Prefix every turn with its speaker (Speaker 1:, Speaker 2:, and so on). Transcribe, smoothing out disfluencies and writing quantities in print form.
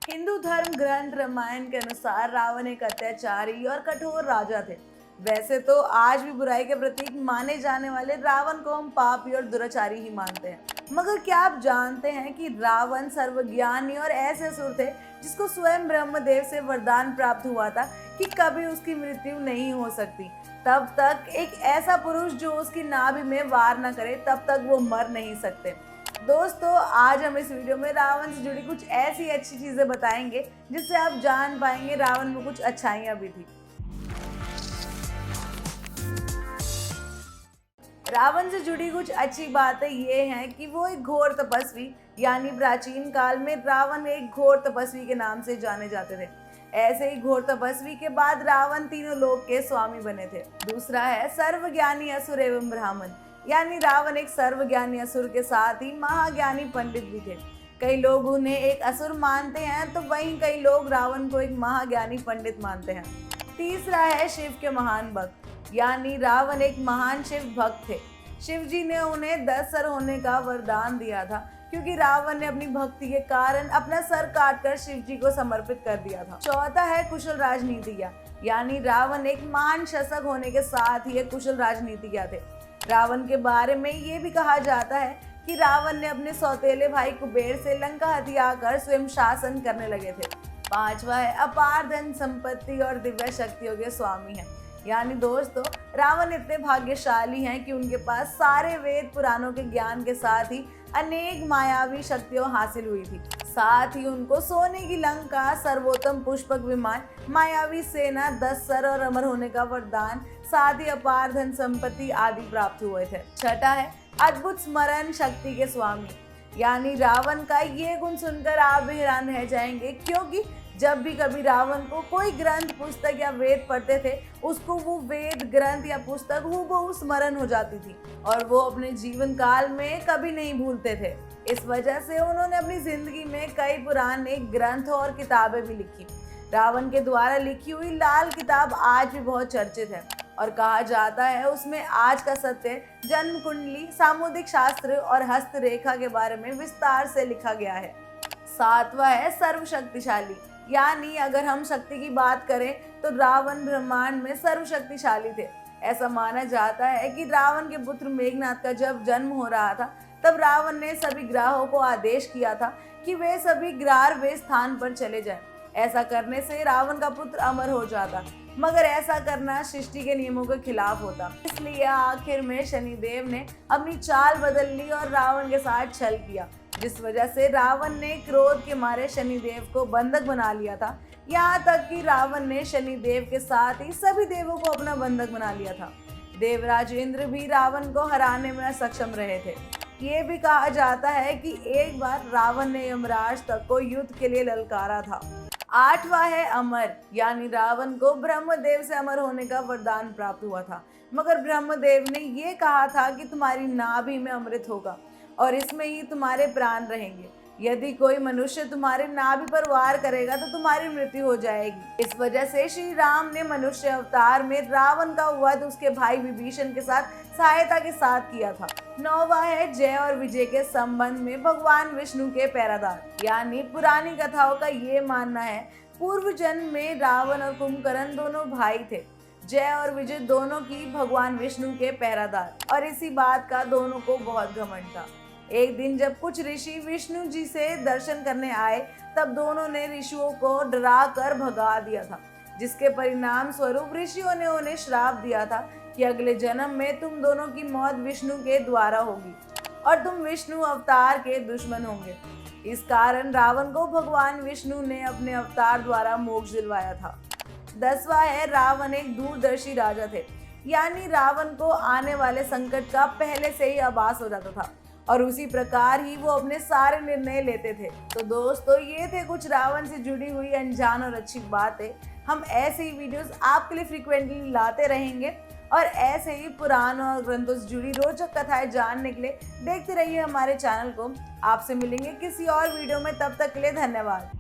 Speaker 1: हिंदू धर्म ग्रंथ रामायण के अनुसार रावण एक अत्याचारी और कठोर राजा थे। वैसे तो आज भी बुराई के प्रतीक माने जाने वाले रावण को हम पापी और दुराचारी ही मानते हैं, मगर क्या आप जानते हैं कि रावण सर्वज्ञानी और ऐसे असुर थे जिसको स्वयं ब्रह्मदेव से वरदान प्राप्त हुआ था कि कभी उसकी मृत्यु नहीं हो सकती। तब तक एक ऐसा पुरुष जो उसकी नाभि में वार न करे तब तक वो मर नहीं सकते। दोस्तों, आज हम इस वीडियो में रावण से जुड़ी कुछ ऐसी अच्छी चीजें बताएंगे जिससे आप जान पाएंगे रावण में कुछ अच्छाइयां भी थी। रावण से जुड़ी कुछ अच्छी बातें ये हैं कि वो एक घोर तपस्वी, यानी प्राचीन काल में रावण एक घोर तपस्वी के नाम से जाने जाते थे। ऐसे ही घोर तपस्वी के बाद रावण तीनों लोक के स्वामी बने थे। दूसरा है सर्वज्ञानी असुर एवं ब्राह्मण, यानी रावण एक सर्वज्ञानी असुर के साथ ही महाज्ञानी पंडित भी थे। कई लोग उन्हें एक असुर मानते हैं तो वहीं कई लोग रावण को एक महाज्ञानी पंडित मानते हैं। तीसरा है शिव के महान भक्त, यानी रावण एक महान शिव भक्त थे। शिव जी ने उन्हें 10 सर होने का वरदान दिया था, क्योंकि रावण ने अपनी भक्ति के कारण अपना सर काटकर शिव जी को समर्पित कर दिया था। चौथा है कुशल राजनीतिज्ञ, यानी रावण एक महान शासक होने के साथ ही एक कुशल राजनीतिज्ञ थे। रावण के बारे में ये भी कहा जाता है कि रावण ने अपने सौतेले भाई कुबेर से लंका हथियाकर स्वयं शासन करने लगे थे। पांचवा है अपार धन संपत्ति और दिव्य शक्तियों के स्वामी हैं, यानी दोस्तों रावण इतने भाग्यशाली हैं कि उनके पास सारे वेद पुराणों के ज्ञान के साथ ही अनेक मायावी शक्तियां हासिल हुई थी। साथ ही उनको सोने की लंका, सर्वोत्तम पुष्पक विमान, मायावी सेना, 10 सर और अमर होने का वरदान, साथ ही अपार धन संपत्ति आदि प्राप्त हुए थे। छठा है अद्भुत स्मरण शक्ति के स्वामी, यानी रावण का ये गुण सुनकर आप भी हैरान रह जाएंगे, क्योंकि जब भी कभी रावण को कोई ग्रंथ, पुस्तक या वेद पढ़ते थे, उसको वो वेद, ग्रंथ या पुस्तक हूबहू स्मरण हो जाती थी और वो अपने जीवन काल में कभी नहीं भूलते थे। इस वजह से उन्होंने अपनी जिंदगी में कई पुराने ग्रंथ और किताबें भी लिखी। रावण के द्वारा लिखी हुई लाल किताब आज भी बहुत चर्चित है और कहा जाता है उसमें आज का सत्य, जन्म कुंडली, सामुद्रिक शास्त्र और हस्तरेखा के बारे में विस्तार से लिखा गया है। सातवां है सर्वशक्तिशाली, यानी अगर हम शक्ति की बात करें तो रावण ब्रह्मांड में सर्वशक्तिशाली थे। ऐसा माना जाता है कि रावण के पुत्र मेघनाथ का जब जन्म हो रहा था तब रावण ने सभी ग्रहों को आदेश किया था कि वे सभी ग्रार वे स्थान पर चले जाएं। ऐसा करने से रावण का पुत्र अमर हो जाता, मगर ऐसा करना सृष्टि के नियमों के खिलाफ होता। इसलिए आखिर में शनिदेव ने अपनी चाल बदल ली और रावण के साथ छल किया, जिस वजह से रावण ने क्रोध के मारे शनिदेव को बंधक बना लिया था। यहाँ तक कि रावण ने शनिदेव के साथ ही सभी देवों को अपना बंधक बना लिया था। देवराज इंद्र भी रावण को हराने में सक्षम रहे थे। ये भी कहा जाता है कि एक बार रावण ने यमराज तक को युद्ध के लिए ललकारा था। आठवां है अमर, यानी रावण को ब्रह्मदेव से अमर होने का वरदान प्राप्त हुआ था, मगर ब्रह्मदेव ने ये कहा था कि तुम्हारी नाभि में अमृत होगा और इसमें ही तुम्हारे प्राण रहेंगे। यदि कोई मनुष्य तुम्हारे नाभि पर वार करेगा तो तुम्हारी मृत्यु हो जाएगी। इस वजह से श्री राम ने मनुष्य अवतार में रावण का वध उसके भाई विभीषण के साथ सहायता के साथ किया था। नौवां है जय और विजय के संबंध में भगवान विष्णु के पैरादार, यानी पुरानी कथाओं का ये मानना है पूर्व जन्म में रावण और कुंभकर्ण दोनों भाई थे। जय और विजय दोनों की भगवान विष्णु के पैरादार, और इसी बात का दोनों को बहुत घमंड था। एक दिन जब कुछ ऋषि विष्णु जी से दर्शन करने आए तब दोनों ने ऋषियों को डरा कर भगा दिया था, जिसके परिणाम स्वरूप ऋषियों ने उन्हें श्राप दिया था कि अगले जन्म में तुम दोनों की मौत विष्णु के द्वारा होगी और तुम विष्णु अवतार के दुश्मन होंगे। इस कारण रावण को भगवान विष्णु ने अपने अवतार द्वारा मोक्ष दिलवाया था। 10वां है रावण एक दूरदर्शी राजा थे, यानी रावण को आने वाले संकट का पहले से ही आभास हो जाता था और उसी प्रकार ही वो अपने सारे निर्णय लेते थे। तो दोस्तों, ये थे कुछ रावण से जुड़ी हुई अनजान और अच्छी बातें। हम ऐसे ही वीडियोस आपके लिए फ्रिक्वेंटली लाते रहेंगे और ऐसे ही पुराण और ग्रंथों से जुड़ी रोचक कथाएं जानने के लिए देखते रहिए हमारे चैनल को। आपसे मिलेंगे किसी और वीडियो में, तब तक के लिए धन्यवाद।